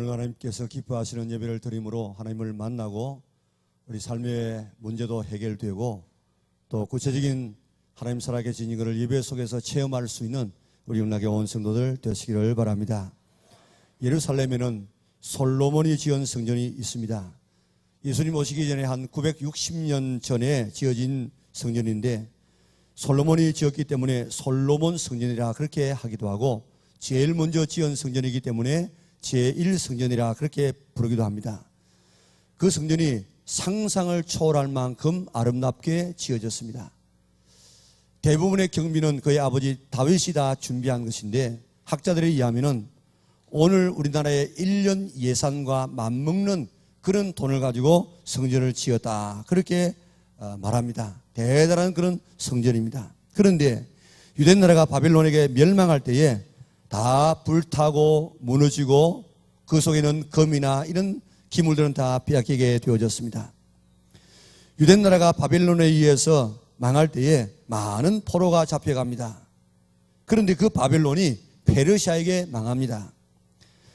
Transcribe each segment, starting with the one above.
오늘 하나님께서 기뻐하시는 예배를 드림으로 하나님을 만나고 우리 삶의 문제도 해결되고 또 구체적인 하나님 살아계신 이것을 예배 속에서 체험할 수 있는 우리 영락의 온 성도들 되시기를 바랍니다. 예루살렘에는 솔로몬이 지은 성전이 있습니다. 예수님 오시기 전에 한 960년 전에 지어진 성전인데 솔로몬이 지었기 때문에 솔로몬 성전이라 그렇게 하기도 하고 제일 먼저 지은 성전이기 때문에 제1성전이라 그렇게 부르기도 합니다. 그 성전이 상상을 초월할 만큼 아름답게 지어졌습니다. 대부분의 경비는 그의 아버지 다윗이 다 준비한 것인데 학자들에 의하면 오늘 우리나라의 1년 예산과 맞먹는 그런 돈을 가지고 성전을 지었다 그렇게 말합니다. 대단한 그런 성전입니다. 그런데 유대 나라가 바벨론에게 멸망할 때에 다 불타고 무너지고 그 속에는 금이나 이런 기물들은 다 빼앗기게 되어졌습니다. 유대 나라가 바벨론에 의해서 망할 때에 많은 포로가 잡혀갑니다. 그런데 그 바벨론이 페르시아에게 망합니다.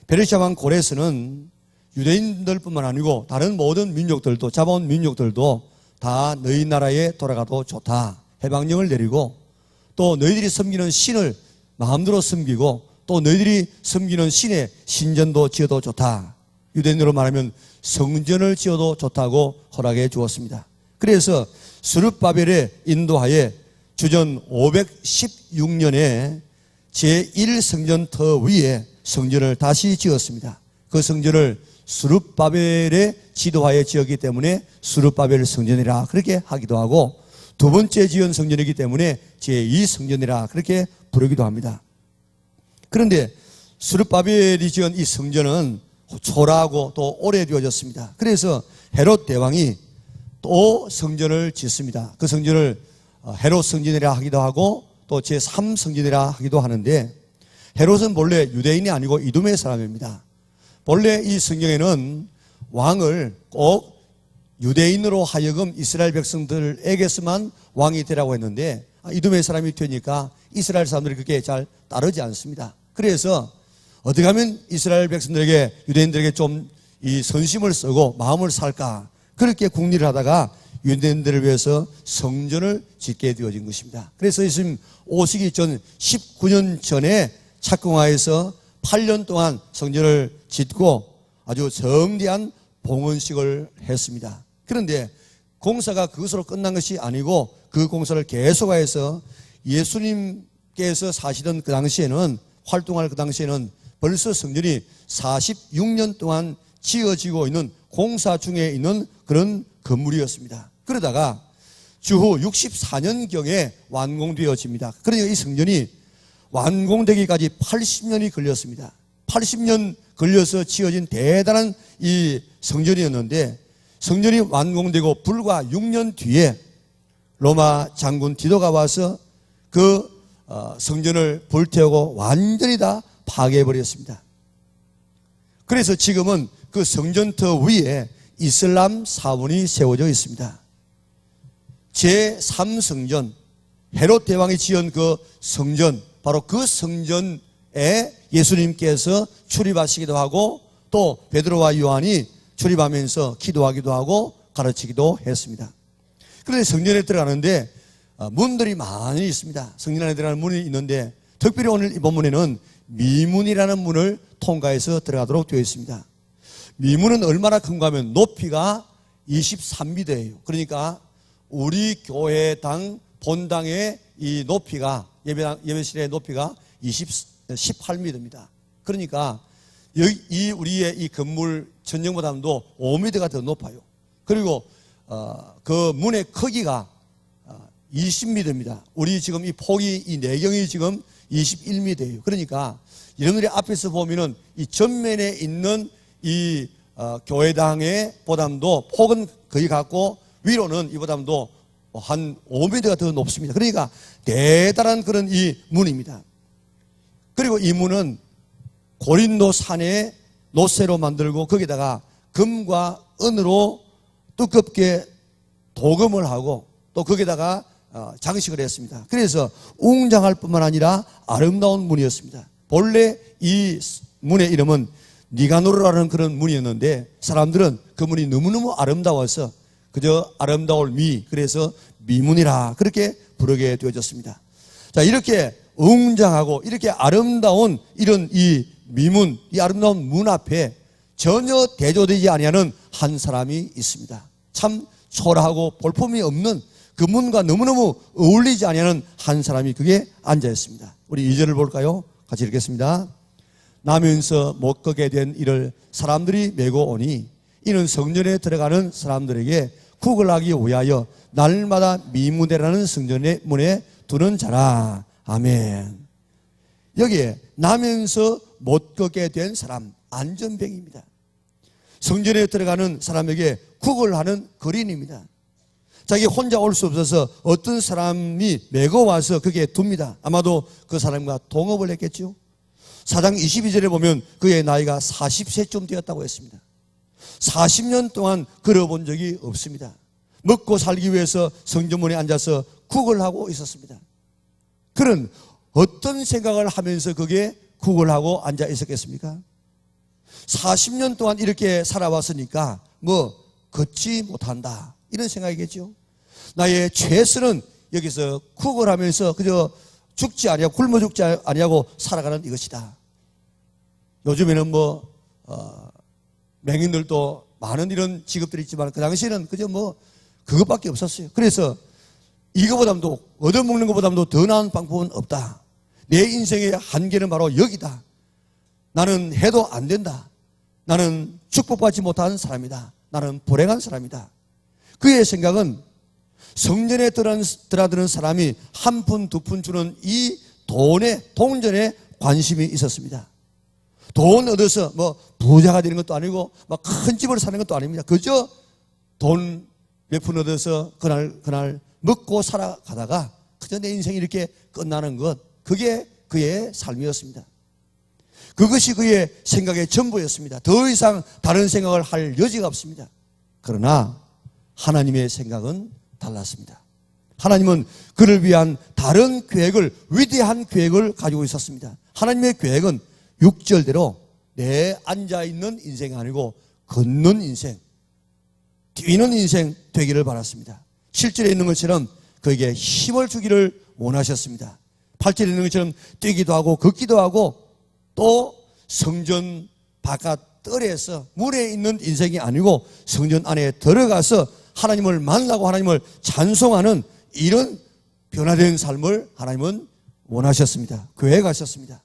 페르시아 왕 고레스는 유대인들뿐만 아니고 다른 모든 민족들도 잡아온 민족들도 다 너희 나라에 돌아가도 좋다 해방령을 내리고 또 너희들이 섬기는 신을 마음대로 섬기고 또 너희들이 섬기는 신의 신전도 지어도 좋다. 유대인으로 말하면 성전을 지어도 좋다고 허락해 주었습니다. 그래서 스룹바벨의 인도하에 주전 516년에 제1성전터 위에 성전을 다시 지었습니다. 그 성전을 스룹바벨의 지도하에 지었기 때문에 스룹바벨 성전이라 그렇게 하기도 하고 두 번째 지은 성전이기 때문에 제2성전이라 그렇게 부르기도 합니다. 그런데 스룹바벨이 지은 이 성전은 초라하고 또 오래되어졌습니다. 그래서 헤롯 대왕이 또 성전을 짓습니다. 그 성전을 헤롯 성전이라 하기도 하고 또 제3성전이라 하기도 하는데 헤롯은 본래 유대인이 아니고 이두메 사람입니다. 본래 이 성경에는 왕을 꼭 유대인으로 하여금 이스라엘 백성들에게서만 왕이 되라고 했는데 이두메 사람이 되니까 이스라엘 사람들이 그렇게 잘 따르지 않습니다. 그래서 어떻게 하면 이스라엘 백성들에게 유대인들에게 좀 이 선심을 쓰고 마음을 살까 그렇게 궁리를 하다가 유대인들을 위해서 성전을 짓게 되어진 것입니다. 그래서 예수님 오시기 전 19년 전에 착공하여서 8년 동안 성전을 짓고 아주 성대한 봉헌식을 했습니다. 그런데 공사가 그것으로 끝난 것이 아니고 그 공사를 계속하여서 예수님께서 사시던 그 당시에는 활동할 그 당시에는 벌써 성전이 46년 동안 지어지고 있는 공사 중에 있는 그런 건물이었습니다. 그러다가 주후 64년경에 완공되어집니다. 그러니까 이 성전이 완공되기까지 80년이 걸렸습니다. 80년 걸려서 지어진 대단한 이 성전이었는데 성전이 완공되고 불과 6년 뒤에 로마 장군 디도가 와서 그 성전을 불태우고 완전히 다 파괴해버렸습니다. 그래서 지금은 그 성전터 위에 이슬람 사원이 세워져 있습니다. 제3성전 헤롯 대왕이 지은 그 성전 바로 그 성전에 예수님께서 출입하시기도 하고 또 베드로와 요한이 출입하면서 기도하기도 하고 가르치기도 했습니다. 그런데 성전에 들어가는데 문들이 많이 있습니다. 성전 안에 들어가는 문이 있는데 특별히 오늘 이 본문에는 미문이라는 문을 통과해서 들어가도록 되어 있습니다. 미문은 얼마나 큰가 하면 높이가 23m예요. 그러니까 우리 교회당 본당의 이 높이가 예배실의 높이가 18m입니다. 그러니까 이 우리의 이 건물 전형보다도 5m가 더 높아요. 그리고 그 문의 크기가 20m입니다. 우리 지금 이 폭이 이 내경이 지금 21m예요. 그러니까 여러분들이 앞에서 보면은 이 전면에 있는 이 교회당의 보담도 폭은 거의 같고 위로는 이보담도 한 5m가 더 높습니다. 그러니까 대단한 그런 이 문입니다. 그리고 이 문은 고린도 산에 노쇠로 만들고 거기다가 금과 은으로 두껍게 도금을 하고 또 거기다가 장식을 했습니다. 그래서 웅장할 뿐만 아니라 아름다운 문이었습니다. 본래 이 문의 이름은 니가노르라는 그런 문이었는데 사람들은 그 문이 너무너무 아름다워서 그저 아름다울 미, 그래서 미문이라 그렇게 부르게 되어졌습니다. 자, 이렇게 웅장하고 이렇게 아름다운 이런 이 미문, 이 아름다운 문 앞에 전혀 대조되지 아니하는 한 사람이 있습니다. 참 초라하고 볼품이 없는 그 문과 너무너무 어울리지 아니하는 한 사람이 그게 앉아 있습니다. 우리 2절을 볼까요? 같이 읽겠습니다. 나면서 못 걷게 된 이를 사람들이 메고 오니 이는 성전에 들어가는 사람들에게 구걸하기 위하여 날마다 미무대라는 성전의 문에 두는 자라. 아멘. 여기에 나면서 못 걷게 된 사람, 안전병입니다. 성전에 들어가는 사람에게 구걸하는 거린입니다. 자기 혼자 올 수 없어서 어떤 사람이 메고 와서 거기에 둡니다. 아마도 그 사람과 동업을 했겠죠. 4장 22절에 보면 그의 나이가 40세쯤 되었다고 했습니다. 40년 동안 걸어본 적이 없습니다. 먹고 살기 위해서 성전문에 앉아서 구걸하고 있었습니다. 그는 어떤 생각을 하면서 거기에 구걸하고 앉아 있었겠습니까? 40년 동안 이렇게 살아왔으니까 뭐 걷지 못한다 이런 생각이겠죠. 나의 최선은 여기서 구걸하면서 그저 죽지 아니하고 굶어 죽지 아니하고 살아가는 이것이다. 요즘에는 맹인들도 많은 이런 직업들이 있지만 그 당시에는 그저 그것밖에 없었어요. 그래서 이거보다도 얻어먹는 것보다도 더 나은 방법은 없다. 내 인생의 한계는 바로 여기다. 나는 해도 안 된다. 나는 축복받지 못한 사람이다. 나는 불행한 사람이다. 그의 생각은 성전에 들어드는 사람이 한 푼, 두 푼 주는 이 동전에 관심이 있었습니다. 돈 얻어서 부자가 되는 것도 아니고 큰 집을 사는 것도 아닙니다. 그저 돈 몇 푼 얻어서 그날 먹고 살아가다가 그저 내 인생이 이렇게 끝나는 것, 그게 그의 삶이었습니다. 그것이 그의 생각의 전부였습니다. 더 이상 다른 생각을 할 여지가 없습니다. 그러나 하나님의 생각은 달랐습니다. 하나님은 그를 위한 다른 계획을, 위대한 계획을 가지고 있었습니다. 하나님의 계획은 6절대로 내 앉아있는 인생이 아니고 걷는 인생, 뛰는 인생 되기를 바랐습니다. 7절에 있는 것처럼 그에게 힘을 주기를 원하셨습니다. 8절에 있는 것처럼 뛰기도 하고 걷기도 하고 또 성전 바깥 뜰에서 문에 있는 인생이 아니고 성전 안에 들어가서 하나님을 만나고 하나님을 찬송하는 이런 변화된 삶을 하나님은 원하셨습니다. 교회에 가셨습니다.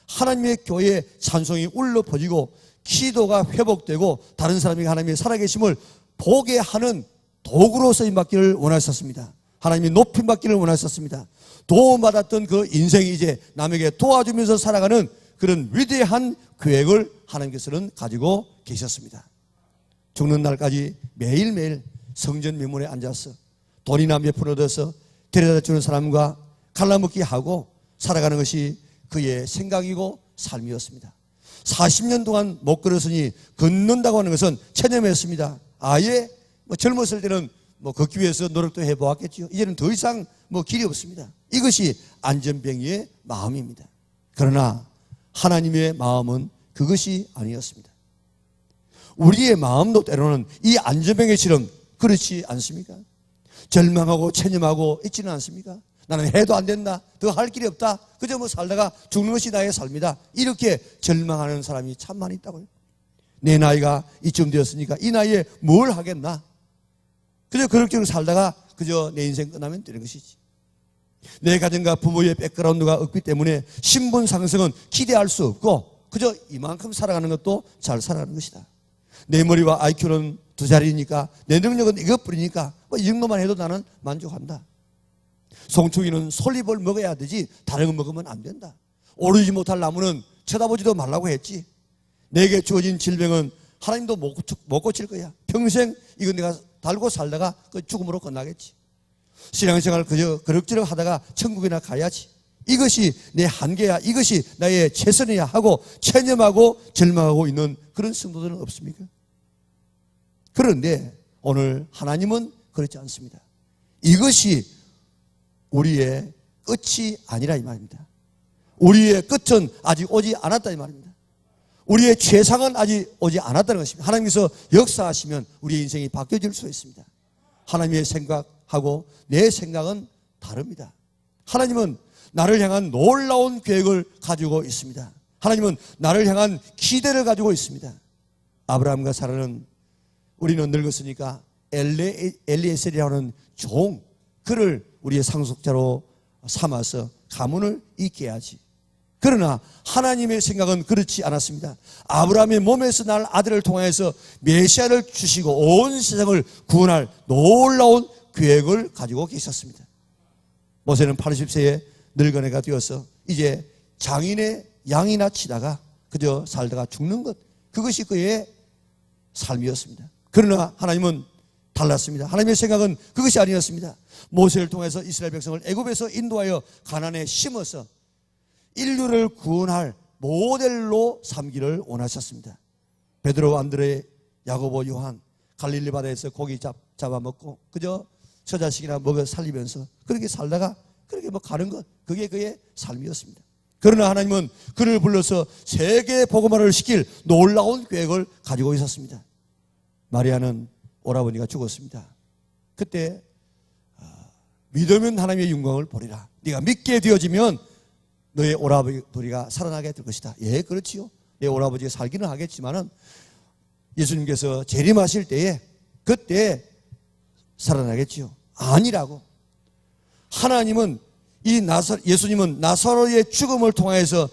하나님의 교회에 찬송이 울려 퍼지고 기도가 회복되고 다른 사람이 하나님의 살아계심을 보게 하는 도구로 쓰임받기를 원하셨습니다. 하나님이 높임받기를 원하셨습니다. 도움받았던 그 인생이 이제 남에게 도와주면서 살아가는 그런 위대한 계획을 하나님께서는 가지고 계셨습니다. 죽는 날까지 매일매일 성전 명문에 앉아서 돈이나 몇 푼 얻어서 데려다 주는 사람과 갈라먹기 하고 살아가는 것이 그의 생각이고 삶이었습니다. 40년 동안 못 걸었으니 걷는다고 하는 것은 체념했습니다. 아예 젊었을 때는 걷기 위해서 노력도 해보았겠죠. 이제는 더 이상 길이 없습니다. 이것이 안전병이의 마음입니다. 그러나 하나님의 마음은 그것이 아니었습니다. 우리의 마음도 때로는 이 안전병의처럼 그렇지 않습니까? 절망하고 체념하고 있지는 않습니까? 나는 해도 안 된다. 더 할 길이 없다. 그저 살다가 죽는 것이 나의 삶이다. 이렇게 절망하는 사람이 참 많이 있다고요. 내 나이가 이쯤 되었으니까 이 나이에 뭘 하겠나? 그저 그렇게 살다가 그저 내 인생 끝나면 되는 것이지. 내 가정과 부모의 백그라운드가 없기 때문에 신분 상승은 기대할 수 없고 그저 이만큼 살아가는 것도 잘 살아가는 것이다. 내 머리와 IQ는 2자리니까 내 능력은 이것뿐이니까 이 정도만 해도 나는 만족한다. 송충이는 솔잎을 먹어야 되지 다른 거 먹으면 안 된다. 오르지 못할 나무는 쳐다보지도 말라고 했지. 내게 주어진 질병은 하나님도 못 고칠 거야. 평생 이거 내가 달고 살다가 그 죽음으로 끝나겠지. 신앙생활 그저 그럭저럭 하다가 천국이나 가야지. 이것이 내 한계야. 이것이 나의 최선이야 하고 체념하고 절망하고 있는 그런 성도들은 없습니까? 그런데 오늘 하나님은 그렇지 않습니다. 이것이 우리의 끝이 아니라 이 말입니다. 우리의 끝은 아직 오지 않았다 이 말입니다. 우리의 최상은 아직 오지 않았다는 것입니다. 하나님께서 역사하시면 우리의 인생이 바뀌어질 수 있습니다. 하나님의 생각하고 내 생각은 다릅니다. 하나님은 나를 향한 놀라운 계획을 가지고 있습니다. 하나님은 나를 향한 기대를 가지고 있습니다. 아브라함과 사라는 우리는 늙었으니까 엘리에셀이라는 종, 그를 우리의 상속자로 삼아서 가문을 잇게 하지. 그러나 하나님의 생각은 그렇지 않았습니다. 아브라함의 몸에서 날 아들을 통해서 메시아를 주시고 온 세상을 구원할 놀라운 계획을 가지고 계셨습니다. 모세는 80세에 늙은애가 되어서 이제 장인의 양이나 치다가 그저 살다가 죽는 것, 그것이 그의 삶이었습니다. 그러나 하나님은 달랐습니다. 하나님의 생각은 그것이 아니었습니다. 모세를 통해서 이스라엘 백성을 애굽에서 인도하여 가나안에 심어서 인류를 구원할 모델로 삼기를 원하셨습니다. 베드로, 안드레, 야고보, 요한 갈릴리 바다에서 고기 잡아먹고 그저 저 자식이나 먹어 살리면서 그렇게 살다가 그렇게 가는 것, 그게 그의 삶이었습니다. 그러나 하나님은 그를 불러서 세계 복음화를 시킬 놀라운 계획을 가지고 있었습니다. 마리아는 오라버니가 죽었습니다. 그때 믿으면 하나님의 영광을 보리라. 네가 믿게 되어지면 너의 오라버니가 살아나게 될 것이다. 예, 그렇지요. 내 오라버지가 살기는 하겠지만은 예수님께서 재림하실 때에 그때 살아나겠지요. 아니라고. 하나님은 예수님은 나사로의 죽음을 통해서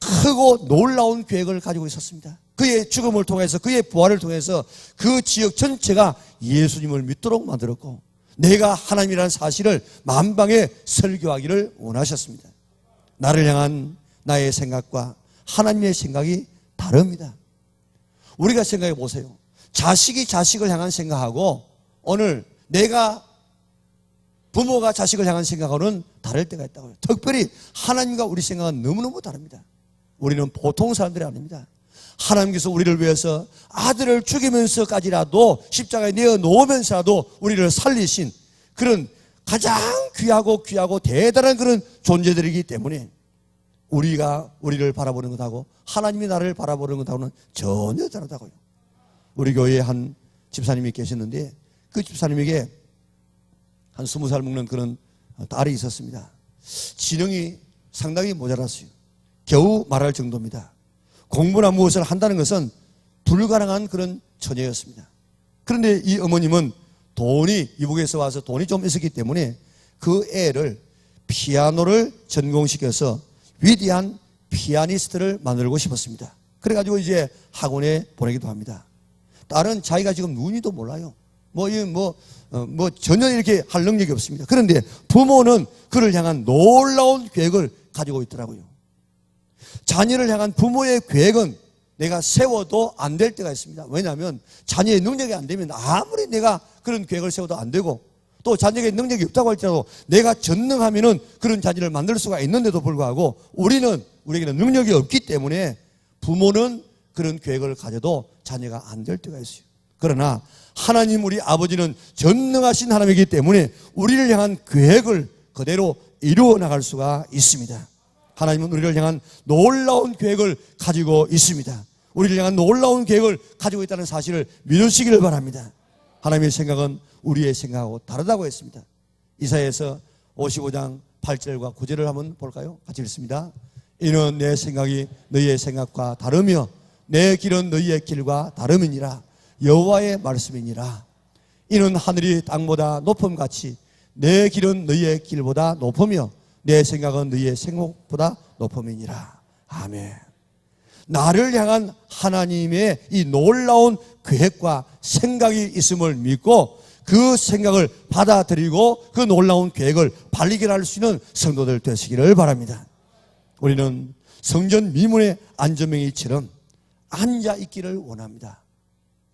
크고 놀라운 계획을 가지고 있었습니다. 그의 죽음을 통해서, 그의 부활을 통해서 그 지역 전체가 예수님을 믿도록 만들었고, 내가 하나님이라는 사실을 만방에 설교하기를 원하셨습니다. 나를 향한 나의 생각과 하나님의 생각이 다릅니다. 우리가 생각해 보세요. 자식이 자식을 향한 생각하고 오늘 부모가 자식을 향한 생각하고는 다를 때가 있다고요. 특별히 하나님과 우리 생각은 너무너무 다릅니다. 우리는 보통 사람들이 아닙니다. 하나님께서 우리를 위해서 아들을 죽이면서까지라도 십자가에 내어 놓으면서라도 우리를 살리신 그런 가장 귀하고 대단한 그런 존재들이기 때문에 우리를 바라보는 것하고 하나님이 나를 바라보는 것하고는 전혀 다르다고요. 우리 교회에 한 집사님이 계셨는데 그 집사님에게 한 20살 먹는 그런 딸이 있었습니다. 지능이 상당히 모자랐어요. 겨우 말할 정도입니다. 공부나 무엇을 한다는 것은 불가능한 그런 처녀였습니다. 그런데 이 어머님은 이북에서 와서 돈이 좀 있었기 때문에 그 애를 피아노를 전공시켜서 위대한 피아니스트를 만들고 싶었습니다. 그래가지고 이제 학원에 보내기도 합니다. 딸은 자기가 지금 눈이도 몰라요. 전혀 이렇게 할 능력이 없습니다. 그런데 부모는 그를 향한 놀라운 계획을 가지고 있더라고요. 자녀를 향한 부모의 계획은 내가 세워도 안 될 때가 있습니다. 왜냐하면 자녀의 능력이 안 되면 아무리 내가 그런 계획을 세워도 안 되고 또 자녀에게 능력이 없다고 할지라도 내가 전능하면은 그런 자녀를 만들 수가 있는데도 불구하고 우리에게는 능력이 없기 때문에 부모는 그런 계획을 가져도 자녀가 안 될 때가 있어요. 그러나 하나님 우리 아버지는 전능하신 하나님이기 때문에 우리를 향한 계획을 그대로 이루어 나갈 수가 있습니다. 하나님은 우리를 향한 놀라운 계획을 가지고 있습니다. 우리를 향한 놀라운 계획을 가지고 있다는 사실을 믿으시기를 바랍니다. 하나님의 생각은 우리의 생각하고 다르다고 했습니다. 이사야에서 55장 8절과 9절을 한번 볼까요? 같이 읽습니다. 이는 내 생각이 너희의 생각과 다르며 내 길은 너희의 길과 다름이니라. 여호와의 말씀이니라. 이는 하늘이 땅보다 높음같이 내 길은 너희의 길보다 높으며 내 생각은 너희의 생각보다 높음이니라. 아멘. 나를 향한 하나님의 이 놀라운 계획과 생각이 있음을 믿고 그 생각을 받아들이고 그 놀라운 계획을 발견할 수 있는 성도들 되시기를 바랍니다. 우리는 성전 미문의 안전뱅이처럼 앉아 있기를 원합니다.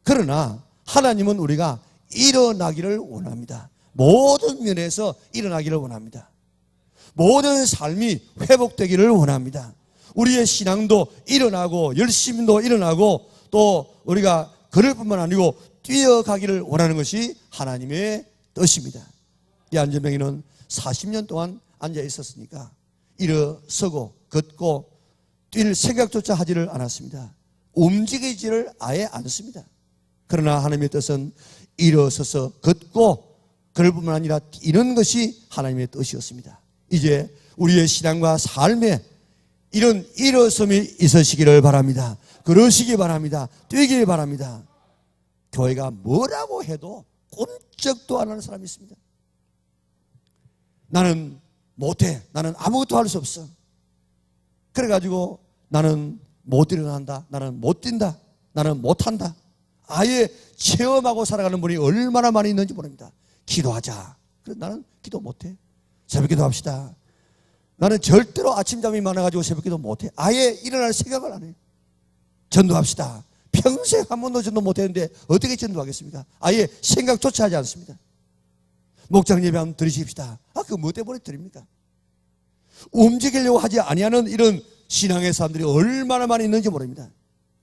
그러나 하나님은 우리가 일어나기를 원합니다. 모든 면에서 일어나기를 원합니다. 모든 삶이 회복되기를 원합니다. 우리의 신앙도 일어나고 열심도 일어나고 또 우리가 걸을 뿐만 아니고 뛰어가기를 원하는 것이 하나님의 뜻입니다. 이 안전뱅이는 40년 동안 앉아 있었으니까 일어서고 걷고 뛸 생각조차 하지를 않았습니다. 움직이지를 아예 않습니다. 그러나 하나님의 뜻은 일어서서 걷고 그럴 뿐만 아니라 뛰는 것이 하나님의 뜻이었습니다. 이제 우리의 신앙과 삶에 이런 일어섬이 있으시기를 바랍니다. 그러시기 바랍니다. 뛰기 바랍니다. 교회가 뭐라고 해도 꼼짝도 안 하는 사람이 있습니다. 나는 못해. 나는 아무것도 할 수 없어. 그래가지고 나는 못 일어난다. 나는 못 뛴다. 나는 못한다. 아예 체험하고 살아가는 분이 얼마나 많이 있는지 모릅니다. 기도하자. 그래서 나는 기도 못해. 새벽 기도합시다. 나는 절대로 아침잠이 많아가지고 새벽 기도 못해. 아예 일어날 생각을 안 해요. 전도합시다. 평생 한 번도 전도 못했는데 어떻게 전도하겠습니까? 아예 생각조차 하지 않습니다. 목장 예배 한번 드리십시다. 그거 뭐 때문에 드립니까? 움직이려고 하지 아니하는 이런 신앙의 사람들이 얼마나 많이 있는지 모릅니다.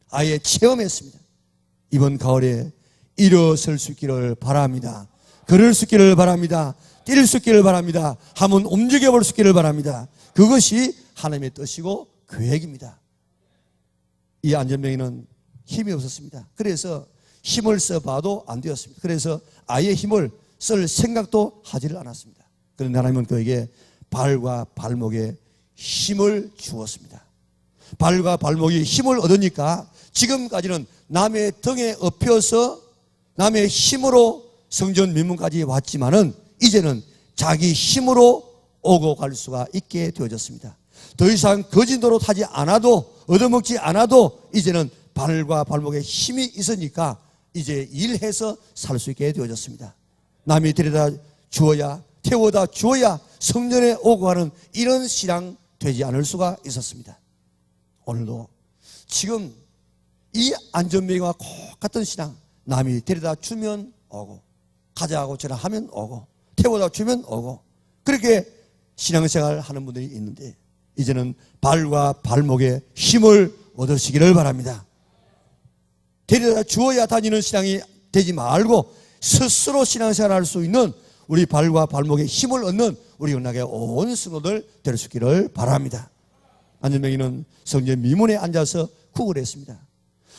아예 체험했습니다. 이번 가을에 일어설 수 있기를 바랍니다. 걸을 수 있기를 바랍니다. 뛸 수 있기를 바랍니다. 한번 움직여 볼 수 있기를 바랍니다. 그것이 하나님의 뜻이고 계획입니다. 이 안전병에는 힘이 없었습니다. 그래서 힘을 써봐도 안 되었습니다. 그래서 아예 힘을 쓸 생각도 하지를 않았습니다. 그런데 하나님은 그에게 발과 발목에 힘을 주었습니다. 발과 발목이 힘을 얻으니까 지금까지는 남의 등에 업혀서 남의 힘으로 성전 민문까지 왔지만은 이제는 자기 힘으로 오고 갈 수가 있게 되어졌습니다. 더 이상 거짓 노릇하지 않아도 얻어먹지 않아도 이제는 발과 발목에 힘이 있으니까 이제 일해서 살 수 있게 되어졌습니다. 남이 데려다 주어야 태워다 주어야 성전에 오고 가는 이런 신앙 되지 않을 수가 있었습니다. 오늘도 지금 이 안전병과 같은 신앙, 남이 데려다 주면 오고 가자고 전화하면 오고 태워다 주면 오고 그렇게 신앙생활 하는 분들이 있는데 이제는 발과 발목에 힘을 얻으시기를 바랍니다. 데려다 주어야 다니는 신앙이 되지 말고 스스로 신앙생활 할 수 있는 우리 발과 발목에 힘을 얻는 우리 연락의 온 성도들 될 수 있기를 바랍니다. 안전병이는 성전 미문에 앉아서 구걸을 했습니다.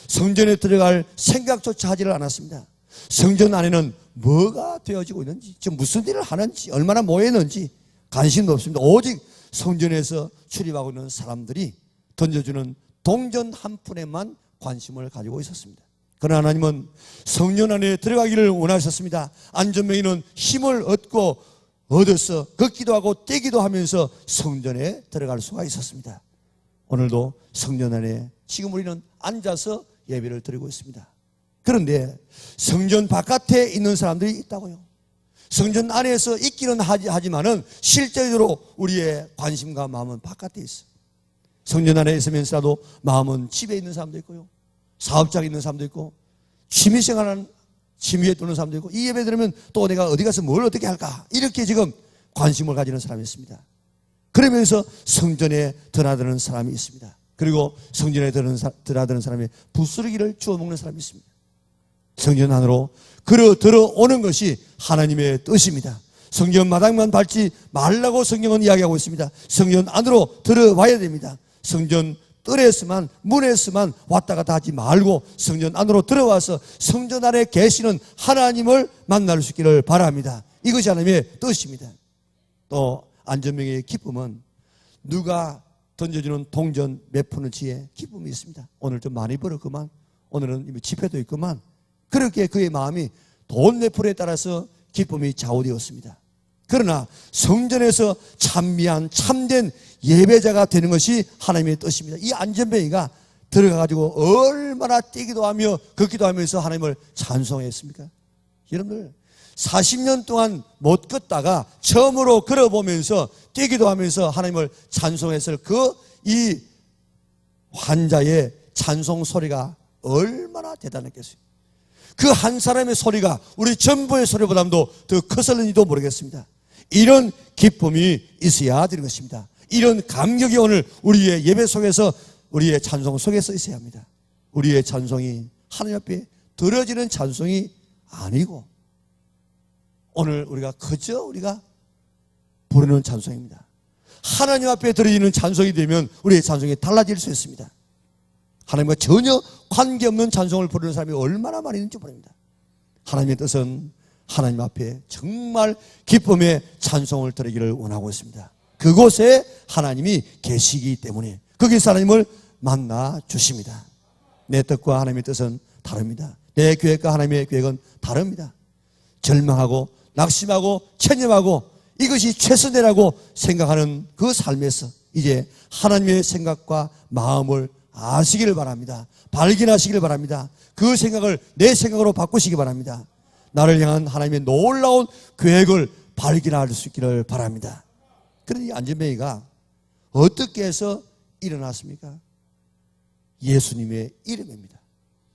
성전에 들어갈 생각조차 하지를 않았습니다. 성전 안에는 뭐가 되어지고 있는지, 지금 무슨 일을 하는지, 얼마나 모였는지 관심도 없습니다. 오직 성전에서 출입하고 있는 사람들이 던져주는 동전 한 푼에만 관심을 가지고 있었습니다. 그러나 하나님은 성전 안에 들어가기를 원하셨습니다. 안전병이는 힘을 얻어서 걷기도 하고 뛰기도 하면서 성전에 들어갈 수가 있었습니다. 오늘도 성전 안에 지금 우리는 앉아서 예배를 드리고 있습니다. 그런데 성전 바깥에 있는 사람들이 있다고요. 성전 안에서 있기는 하지만은 실제로 우리의 관심과 마음은 바깥에 있어요. 성전 안에 있으면서라도 마음은 집에 있는 사람도 있고요. 사업장에 있는 사람도 있고 취미생활하는 취미에 두는 사람도 있고 이 예배 들으면 또 내가 어디 가서 뭘 어떻게 할까 이렇게 지금 관심을 가지는 사람이 있습니다. 그러면서 성전에 드나드는 사람이 있습니다. 그리고 성전에 드나드는 사람이 부스러기를 주워 먹는 사람이 있습니다. 성전 안으로 들어오는 것이 하나님의 뜻입니다. 성전 마당만 밟지 말라고 성경은 이야기하고 있습니다. 성전 안으로 들어와야 됩니다. 성전 뜰에서만 문에서만 왔다 갔다 하지 말고 성전 안으로 들어와서 성전 안에 계시는 하나님을 만날 수 있기를 바랍니다. 이것이 하나님의 뜻입니다. 또 안전병의 기쁨은 누가 던져주는 동전 몇 푼어치의 기쁨이 있습니다. 오늘 좀 많이 벌었구만. 오늘은 집회도 있구만. 그렇게 그의 마음이 돈 몇 푼에 따라서 기쁨이 좌우되었습니다. 그러나 성전에서 찬미한 참된 예배자가 되는 것이 하나님의 뜻입니다. 이 안전뱅이가 들어가가지고 얼마나 뛰기도 하며 걷기도 하면서 하나님을 찬송했습니까? 여러분들 40년 동안 못 걷다가 처음으로 걸어보면서 뛰기도 하면서 하나님을 찬송했을 그 이 환자의 찬송 소리가 얼마나 대단했겠어요. 그 한 사람의 소리가 우리 전부의 소리보다도 더 컸을는지도 모르겠습니다. 이런 기쁨이 있어야 되는 것입니다. 이런 감격이 오늘 우리의 예배 속에서 우리의 찬송 속에서 있어야 합니다. 우리의 찬송이 하나님 앞에 들어지는 찬송이 아니고 오늘 우리가 그저 우리가 부르는 찬송입니다. 하나님 앞에 들어지는 찬송이 되면 우리의 찬송이 달라질 수 있습니다. 하나님과 전혀 관계없는 찬송을 부르는 사람이 얼마나 많이 있는지 모릅니다. 하나님의 뜻은 하나님 앞에 정말 기쁨의 찬송을 드리기를 원하고 있습니다. 그곳에 하나님이 계시기 때문에 거기서 하나님을 만나 주십니다. 내 뜻과 하나님의 뜻은 다릅니다. 내 계획과 하나님의 계획은 다릅니다. 절망하고 낙심하고 체념하고 이것이 최선이라고 생각하는 그 삶에서 이제 하나님의 생각과 마음을 아시기를 바랍니다. 발견하시기를 바랍니다. 그 생각을 내 생각으로 바꾸시기 바랍니다. 나를 향한 하나님의 놀라운 계획을 발견할 수 있기를 바랍니다. 그런데 이 안전뱅이가 어떻게 해서 일어났습니까? 예수님의 이름입니다.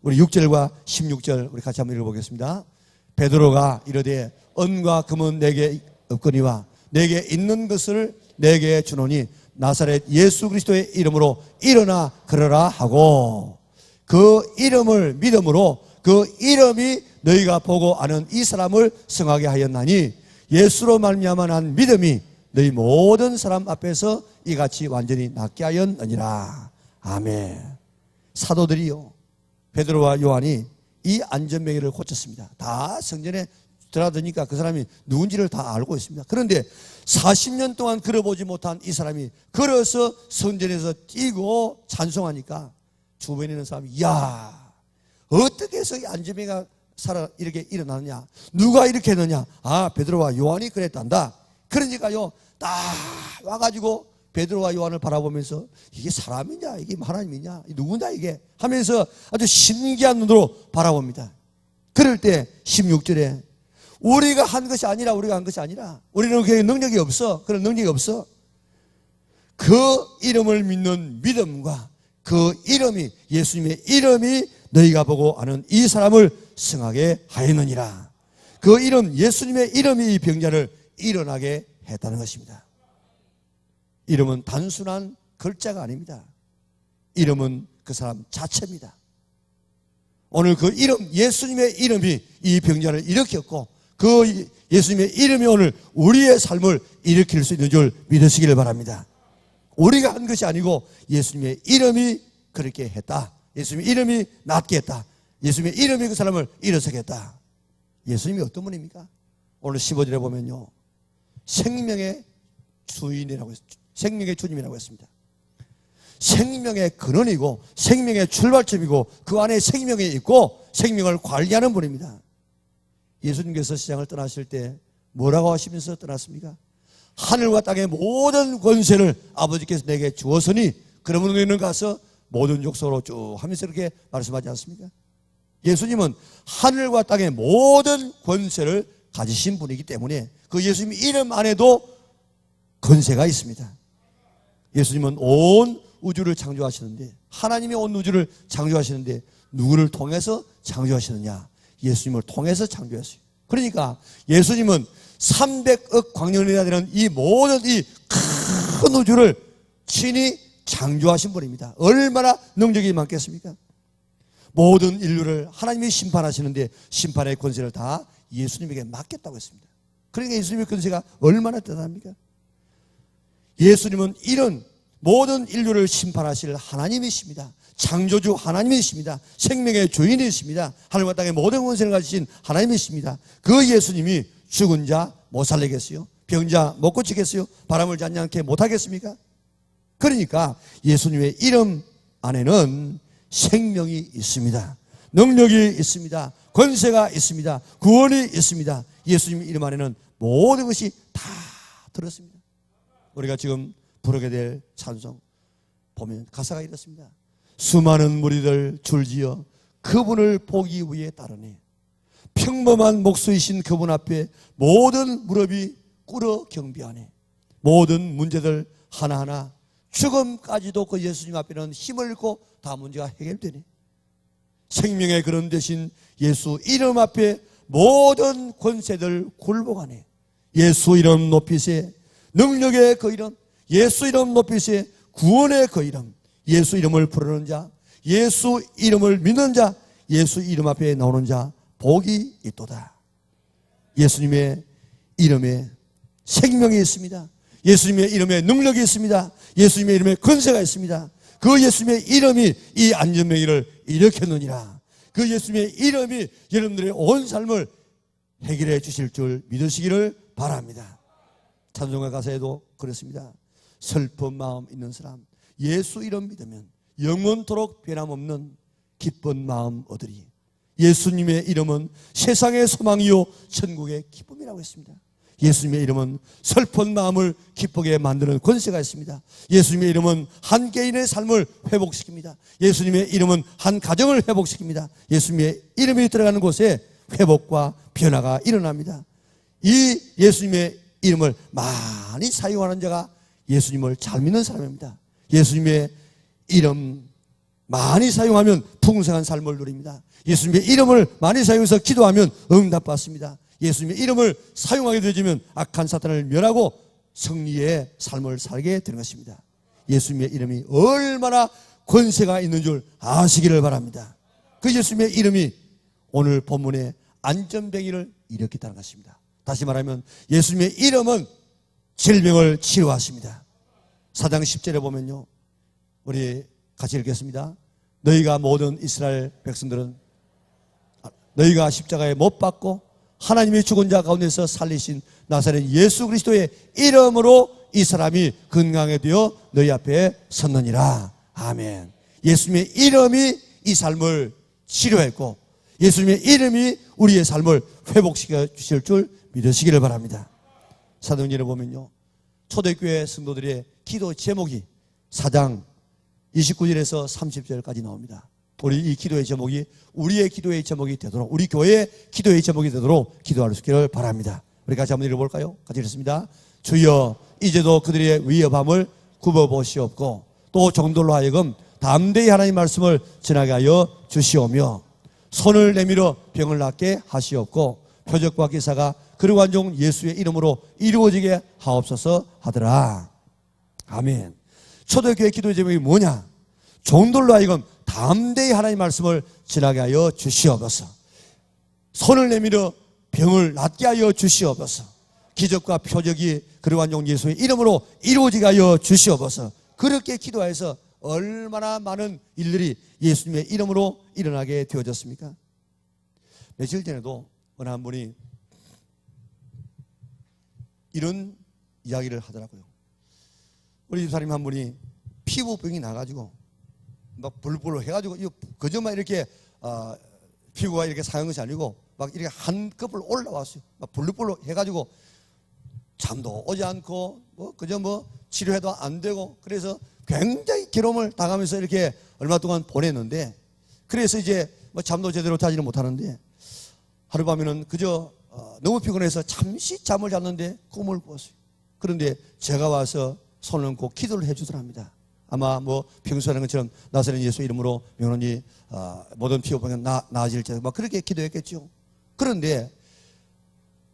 우리 6절과 16절 우리 같이 한번 읽어보겠습니다. 베드로가 이르되 은과 금은 내게 없거니와 내게 있는 것을 내게 주노니 나사렛 예수 그리스도의 이름으로 일어나 걸어라 하고 그 이름을 믿음으로 그 이름이 너희가 보고 아는 이 사람을 성하게 하였나니 예수로 말미암아 난 믿음이 너희 모든 사람 앞에서 이같이 완전히 낫게 하였느니라. 아멘. 사도들이요 베드로와 요한이 이 안전뱅이를 고쳤습니다. 다 성전에 들어가니까 그 사람이 누군지를 다 알고 있습니다. 그런데 40년 동안 걸어보지 못한 이 사람이 걸어서 성전에서 뛰고 찬송하니까 주변에 있는 사람이 이야 어떻게 해서 이 안전뱅이가 살아 이렇게 일어나느냐 누가 이렇게 했느냐 아 베드로와 요한이 그랬단다. 그러니까요 딱 와가지고 베드로와 요한을 바라보면서 이게 사람이냐 이게 하나님이냐 누구냐 이게 하면서 아주 신기한 눈으로 바라봅니다. 그럴 때 16절에 우리가 한 것이 아니라 우리는 그 능력이 없어. 그런 능력이 없어. 그 이름을 믿는 믿음과 그 이름이 예수님의 이름이 너희가 보고 아는 이 사람을 승하게 하였느니라. 그 이름 예수님의 이름이 이 병자를 일어나게 했다는 것입니다. 이름은 단순한 글자가 아닙니다. 이름은 그 사람 자체입니다. 오늘 그 이름 예수님의 이름이 이 병자를 일으켰고 그 예수님의 이름이 오늘 우리의 삶을 일으킬 수 있는 줄 믿으시기를 바랍니다. 우리가 한 것이 아니고 예수님의 이름이 그렇게 했다. 예수님의 이름이 낫게 했다. 예수님의 이름이 그 사람을 일어서게 했다. 예수님이 어떤 분입니까? 오늘 15절에 보면요 생명의 주인이라고 했습니다. 생명의 주님이라고 했습니다. 생명의 근원이고 생명의 출발점이고 그 안에 생명이 있고 생명을 관리하는 분입니다. 예수님께서 세상을 떠나실 때 뭐라고 하시면서 떠났습니까? 하늘과 땅의 모든 권세를 아버지께서 내게 주었으니 그러면 너희는 가서 모든 족속으로 쭉 하면서 이렇게 말씀하지 않습니까? 예수님은 하늘과 땅의 모든 권세를 가지신 분이기 때문에 그 예수님 이름 안에도 권세가 있습니다. 예수님은 온 우주를 창조하시는데 하나님이 온 우주를 창조하시는데 누구를 통해서 창조하시느냐? 예수님을 통해서 창조했어요. 그러니까 예수님은 300억 광년이나 되는 이 모든 이 큰 우주를 친히 창조하신 분입니다. 얼마나 능력이 많겠습니까? 모든 인류를 하나님이 심판하시는데 심판의 권세를 다 예수님에게 맡겼다고 했습니다. 그러니까 예수님의 권세가 얼마나 대단합니까? 예수님은 이런 모든 인류를 심판하실 하나님이십니다. 창조주 하나님이십니다. 생명의 주인이십니다. 하늘과 땅의 모든 권세를 가지신 하나님이십니다. 그 예수님이 죽은 자 못 살리겠어요? 병자 못 고치겠어요? 바람을 잡지 않게 못하겠습니까? 그러니까 예수님의 이름 안에는 생명이 있습니다. 능력이 있습니다. 권세가 있습니다. 구원이 있습니다. 예수님 이름 안에는 모든 것이 다 들었습니다. 우리가 지금 부르게 될 찬송 보면 가사가 이렇습니다. 수많은 무리들 줄지어 그분을 보기 위해 따르니 평범한 목소이신 그분 앞에 모든 무릎이 꿇어 경배하네. 모든 문제들 하나하나 죽음까지도 그 예수님 앞에는 힘을 잃고 다 문제가 해결되네. 생명의 근원 되신 예수 이름 앞에 모든 권세들 굴복하네. 예수 이름 높이세. 능력의 그 이름, 예수 이름 높이세. 구원의 그 이름, 예수 이름을 부르는 자, 예수 이름을 믿는 자, 예수 이름 앞에 나오는 자 복이 있도다. 예수님의 이름에 생명이 있습니다. 예수님의 이름에 능력이 있습니다. 예수님의 이름에 권세가 있습니다. 그 예수님의 이름이 이 안전뱅이를 일으켰느니라. 그 예수님의 이름이 여러분들의 온 삶을 해결해 주실 줄 믿으시기를 바랍니다. 찬송가 가사에도 그렇습니다. 슬픈 마음 있는 사람 예수 이름 믿으면 영원토록 변함없는 기쁜 마음 얻으리. 예수님의 이름은 세상의 소망이요 천국의 기쁨이라고 했습니다. 예수님의 이름은 슬픈 마음을 기쁘게 만드는 권세가 있습니다. 예수님의 이름은 한 개인의 삶을 회복시킵니다. 예수님의 이름은 한 가정을 회복시킵니다. 예수님의 이름이 들어가는 곳에 회복과 변화가 일어납니다. 이 예수님의 이름을 많이 사용하는 자가 예수님을 잘 믿는 사람입니다. 예수님의 이름 많이 사용하면 풍성한 삶을 누립니다. 예수님의 이름을 많이 사용해서 기도하면 응답받습니다. 예수님의 이름을 사용하게 되어지면 악한 사탄을 멸하고 승리의 삶을 살게 되는 것입니다. 예수님의 이름이 얼마나 권세가 있는 줄 아시기를 바랍니다. 그 예수님의 이름이 오늘 본문의 안전병이를 일으켰다는 것입니다. 다시 말하면 예수님의 이름은 질병을 치료하십니다. 4장 10절에 보면요, 우리 같이 읽겠습니다. 너희가 모든 이스라엘 백성들은 너희가 십자가에 못 박고 하나님의 죽은 자 가운데서 살리신 나사렛 예수 그리스도의 이름으로 이 사람이 건강하게 되어 너희 앞에 섰느니라. 아멘. 예수님의 이름이 이 삶을 치료했고 예수님의 이름이 우리의 삶을 회복시켜 주실 줄 믿으시기를 바랍니다. 사도행전에 보면요, 초대교회 성도들의 기도 제목이 4장 29절에서 30절까지 나옵니다. 우리 이 기도의 제목이 우리의 기도의 제목이 되도록, 우리 교회의 기도의 제목이 되도록 기도할 수 있기를 바랍니다. 우리 같이 한번 읽어볼까요? 같이 읽습니다. 주여 이제도 그들의 위협함을 굽어보시옵고 또 정돌로 하여금 담대히 하나님 말씀을 전하게 하여 주시오며 손을 내밀어 병을 낫게 하시옵고 표적과 기사가 그리고 한종 예수의 이름으로 이루어지게 하옵소서 하더라. 아멘. 초대교회 기도의 제목이 뭐냐? 종들로 하여금 담대히 하나님 말씀을 전하게 하여 주시옵소서. 손을 내밀어 병을 낫게 하여 주시옵소서. 기적과 표적이 그리고 한종 예수의 이름으로 이루어지게 하여 주시옵소서. 그렇게 기도해서 얼마나 많은 일들이 예수님의 이름으로 일어나게 되어졌습니까? 며칠 전에도 어느 한 분이 이런 이야기를 하더라고요. 우리 집사님 한 분이 피부병이 나가지고 막 불불 해가지고 그저만 이렇게 피부가 이렇게 상한 것이 아니고 막 이렇게 한꺼풀 올라왔어요. 막 불불 해가지고 잠도 오지 않고 그저 치료해도 안 되고 그래서 굉장히 괴로움을 당하면서 이렇게 얼마 동안 보냈는데 그래서 이제 잠도 제대로 자지는 못하는데 하룻밤에는 그저 너무 피곤해서 잠시 잠을 잤는데 꿈을 꾸었어요. 그런데 제가 와서 손을 얹고 기도를 해주더랍니다. 아마 평소에 하는 것처럼 나사렛 예수 이름으로 명원이 모든 피부병이 나아질지 막 그렇게 기도했겠죠. 그런데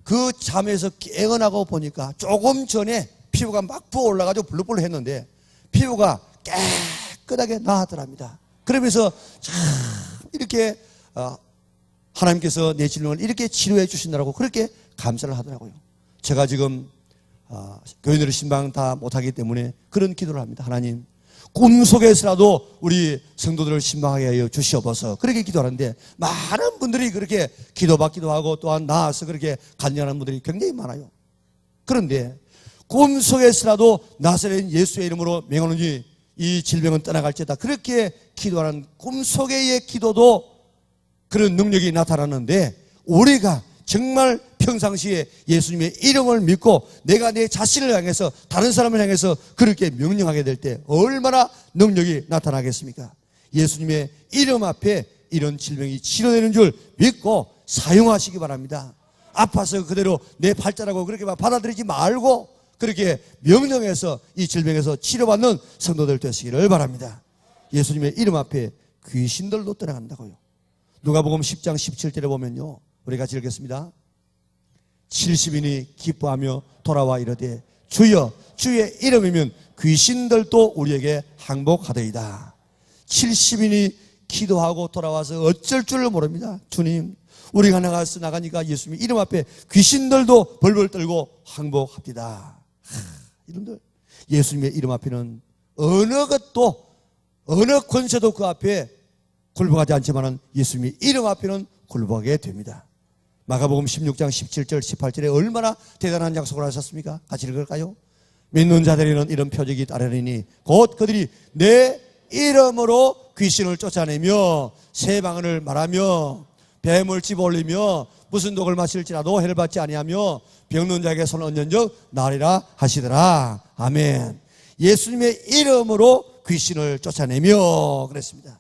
그 잠에서 깨어나고 보니까 조금 전에 피부가 막 부어올라가지고 불룩불룩 했는데 피부가 깨끗하게 나았더랍니다. 그러면서 참 이렇게 하나님께서 내 질병을 이렇게 치료해 주신다고 그렇게 감사를 하더라고요. 제가 지금 교인들의 신방 다 못하기 때문에 그런 기도를 합니다. 하나님 꿈속에서라도 우리 성도들을 신방하게 하여 주시옵소서. 그렇게 기도하는데 많은 분들이 그렇게 기도받기도 하고 또한 나아서 그렇게 간절한 분들이 굉장히 많아요. 그런데 꿈속에서라도 나사렛 예수의 이름으로 명하노니 이 질병은 떠나갈지어다. 그렇게 기도하는 꿈속의 기도도 그런 능력이 나타나는데 우리가 정말 평상시에 예수님의 이름을 믿고 내가 내 자신을 향해서 다른 사람을 향해서 그렇게 명령하게 될 때 얼마나 능력이 나타나겠습니까? 예수님의 이름 앞에 이런 질병이 치료되는 줄 믿고 사용하시기 바랍니다. 아파서 그대로 내 팔자라고 그렇게 받아들이지 말고 그렇게 명령해서 이 질병에서 치료받는 성도들 되시기를 바랍니다. 예수님의 이름 앞에 귀신들도 떠나간다고요. 누가복음 10장 17절에 보면요, 우리 같이 읽겠습니다. 70인이 기뻐하며 돌아와 이르되 주여 주의 이름이면 귀신들도 우리에게 항복하더이다. 70인이 기도하고 돌아와서 어쩔 줄을 모릅니다. 주님 우리가 나가니까 예수님 이름 앞에 귀신들도 벌벌 떨고 항복합니다. 이름들 예수님의 이름 앞에는 어느 것도 어느 권세도 그 앞에 굴복하지 않지만은 예수님의 이름 앞에는 굴복하게 됩니다. 마가복음 16장 17절 18절에 얼마나 대단한 약속을 하셨습니까? 같이 읽을까요? 믿는 자들에게는 이런 표적이 따르리니 곧 그들이 내 이름으로 귀신을 쫓아내며 새 방언을 말하며 뱀을 집어올리며 무슨 독을 마실지라도 해를 받지 아니하며 병든 자에게 손을 얹은 적 나으리라 하시더라. 아멘. 예수님의 이름으로 귀신을 쫓아내며 그랬습니다.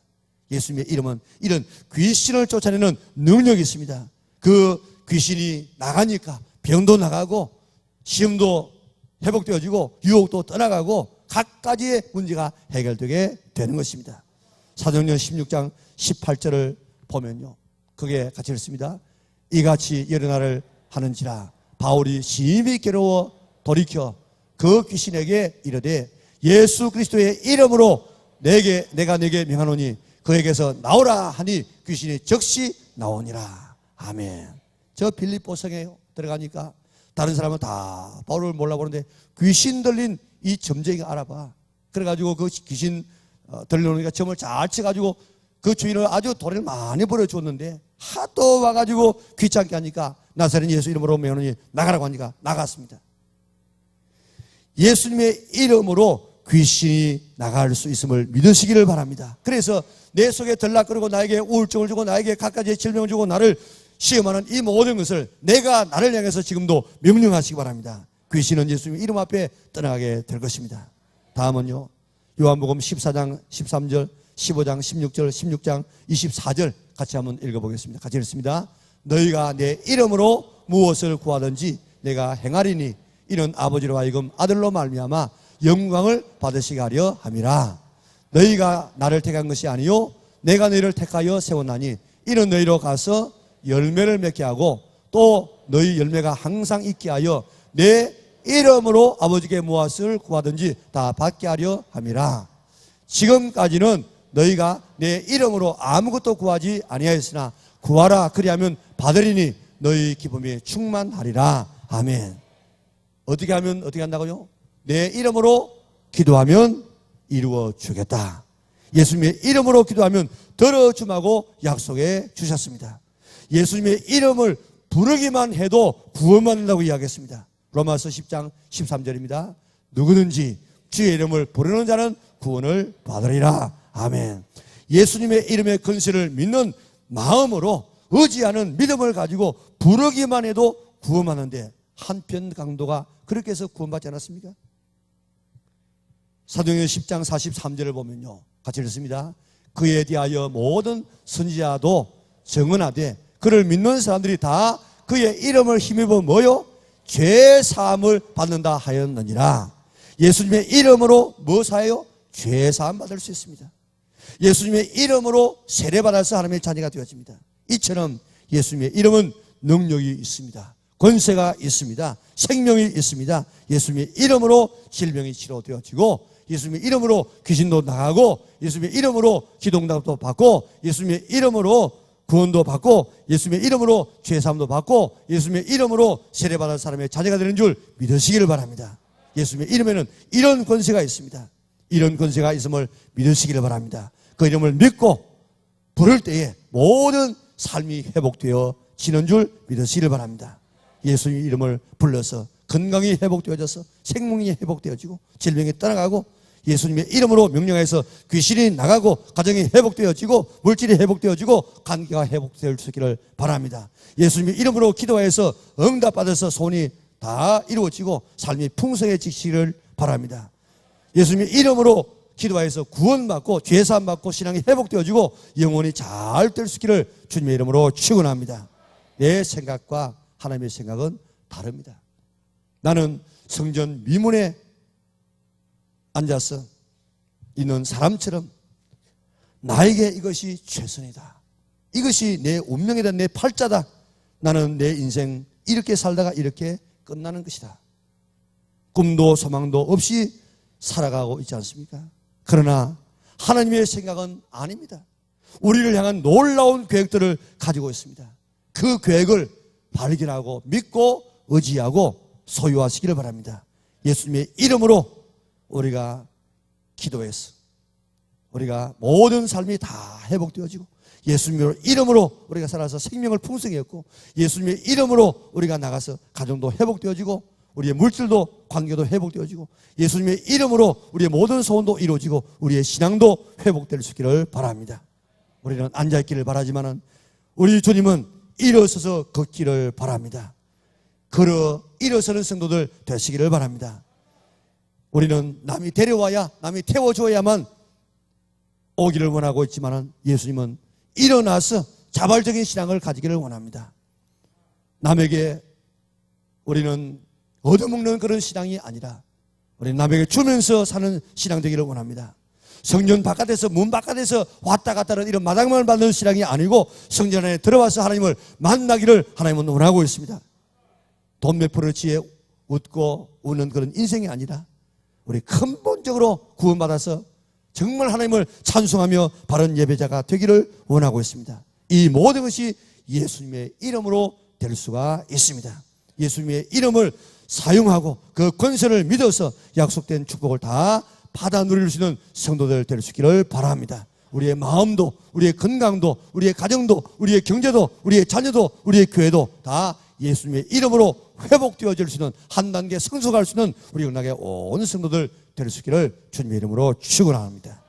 예수님의 이름은 이런 귀신을 쫓아내는 능력이 있습니다. 그 귀신이 나가니까 병도 나가고 시험도 회복되어지고 유혹도 떠나가고 각가지의 문제가 해결되게 되는 것입니다. 사도행전 16장 18절을 보면요, 그게 같이 읽습니다. 이같이 여러 날을 하는지라 바울이 심히 괴로워 돌이켜 그 귀신에게 이르되 예수 그리스도의 이름으로 내가 내게 명하노니 그에게서 나오라 하니 귀신이 즉시 나오니라. 아멘. 저 빌립보성에 들어가니까 다른 사람은 다 바울을 몰라보는데 귀신 들린 이 점쟁이가 알아봐. 그래가지고 그 귀신 들려오니까 점을 잘 쳐가지고 그 주인을 아주 돈을 많이 벌어줬는데 하도 와가지고 귀찮게 하니까 나사렛 예수 이름으로 명하노니 나가라고 하니까 나갔습니다. 예수님의 이름으로 귀신이 나갈 수 있음을 믿으시기를 바랍니다. 그래서 내 속에 들락거리고 나에게 우울증을 주고 나에게 갖가지의 질병을 주고 나를 시험하는 이 모든 것을 내가 나를 향해서 지금도 명령하시기 바랍니다. 귀신은 예수님 이름 앞에 떠나가게 될 것입니다. 다음은요, 요한복음 14장 13절 15장 16절 16장 24절 같이 한번 읽어보겠습니다. 같이 읽습니다. 너희가 내 이름으로 무엇을 구하든지 내가 행하리니 이는 아버지로 하여금 아들로 말미암아 영광을 받으시게 하려 함이라. 너희가 나를 택한 것이 아니요 내가 너희를 택하여 세웠나니 이는 너희로 가서 열매를 맺게 하고 또 너희 열매가 항상 있게 하여 내 이름으로 아버지께 무엇을 구하든지 다 받게 하려 함이라. 지금까지는 너희가 내 이름으로 아무것도 구하지 아니하였으나 구하라 그리하면 받으리니 너희 기쁨이 충만하리라. 아멘. 어떻게 하면 어떻게 한다고요? 내 이름으로 기도하면 이루어 주겠다. 예수님의 이름으로 기도하면 들어줌하고 약속해 주셨습니다. 예수님의 이름을 부르기만 해도 구원받는다고 이야기했습니다. 로마서 10장 13절입니다. 누구든지 주의 이름을 부르는 자는 구원을 받으리라. 아멘. 예수님의 이름의 근세를 믿는 마음으로 의지하는 믿음을 가지고 부르기만 해도 구원받는데 한편 강도가 그렇게 해서 구원받지 않았습니까? 사도행전 10장 43절을 보면요, 같이 읽습니다. 그에 대하여 모든 선지자도 증언하되 그를 믿는 사람들이 다 그의 이름을 힘입어 뭐요? 죄 사함을 받는다 하였느니라. 예수님의 이름으로 무엇하여? 죄 사함 받을 수 있습니다. 예수님의 이름으로 세례받아서 하나님의 자녀가 되어집니다. 이처럼 예수님의 이름은 능력이 있습니다. 권세가 있습니다. 생명이 있습니다. 예수님의 이름으로 질병이 치료되어지고 예수님의 이름으로 귀신도 나가고 예수님의 이름으로 기도응답도 받고 예수님의 이름으로 구원도 받고 예수님의 이름으로 죄사함도 받고 예수님의 이름으로 세례받은 사람의 자녀가 되는 줄 믿으시기를 바랍니다. 예수님의 이름에는 이런 권세가 있습니다. 이런 권세가 있음을 믿으시기를 바랍니다. 그 이름을 믿고 부를 때에 모든 삶이 회복되어지는 줄 믿으시기를 바랍니다. 예수님의 이름을 불러서 건강이 회복되어져서 생명이 회복되어지고 질병이 떠나가고 예수님의 이름으로 명령해서 귀신이 나가고 가정이 회복되어지고 물질이 회복되어지고 관계가 회복될 수 있기를 바랍니다. 예수님의 이름으로 기도해서 응답받아서 소원이 다 이루어지고 삶이 풍성해지기를 바랍니다. 예수님의 이름으로 기도해서 구원받고 죄사함 받고 신앙이 회복되어지고 영혼이 잘 될 수 있기를 주님의 이름으로 축원합니다. 내 생각과 하나님의 생각은 다릅니다. 나는 성전 미문에 앉아서 있는 사람처럼 나에게 이것이 최선이다. 이것이 내 운명이다. 내 팔자다. 나는 내 인생 이렇게 살다가 이렇게 끝나는 것이다. 꿈도 소망도 없이 살아가고 있지 않습니까? 그러나 하나님의 생각은 아닙니다. 우리를 향한 놀라운 계획들을 가지고 있습니다. 그 계획을 발견하고 믿고 의지하고 소유하시기를 바랍니다. 예수님의 이름으로 우리가 기도해서 우리가 모든 삶이 다 회복되어지고 예수님의 이름으로 우리가 살아서 생명을 풍성히 했고 예수님의 이름으로 우리가 나가서 가정도 회복되어지고 우리의 물질도 관계도 회복되어지고 예수님의 이름으로 우리의 모든 소원도 이루어지고 우리의 신앙도 회복될 수 있기를 바랍니다. 우리는 앉아있기를 바라지만은 우리 주님은 일어서서 걷기를 바랍니다. 걸어 일어서는 성도들 되시기를 바랍니다. 우리는 남이 데려와야 남이 태워줘야만 오기를 원하고 있지만은 예수님은 일어나서 자발적인 신앙을 가지기를 원합니다. 남에게 우리는 얻어먹는 그런 신앙이 아니라 우리는 남에게 주면서 사는 신앙 되기를 원합니다. 성전 바깥에서 문 바깥에서 왔다 갔다 하는 이런 마당만 받는 신앙이 아니고 성전 안에 들어와서 하나님을 만나기를 하나님은 원하고 있습니다. 돈 몇 푼어치에 웃고 우는 그런 인생이 아니라 우리 근본적으로 구원받아서 정말 하나님을 찬송하며 바른 예배자가 되기를 원하고 있습니다. 이 모든 것이 예수님의 이름으로 될 수가 있습니다. 예수님의 이름을 사용하고 그 권세를 믿어서 약속된 축복을 다 받아 누릴 수 있는 성도들 될 수 있기를 바랍니다. 우리의 마음도 우리의 건강도 우리의 가정도 우리의 경제도 우리의 자녀도 우리의 교회도 다 예수님의 이름으로 회복되어질 수 있는 한 단계 성숙할 수 있는 우리 영락의 온 성도들 될 수 있기를 주님의 이름으로 축원합니다.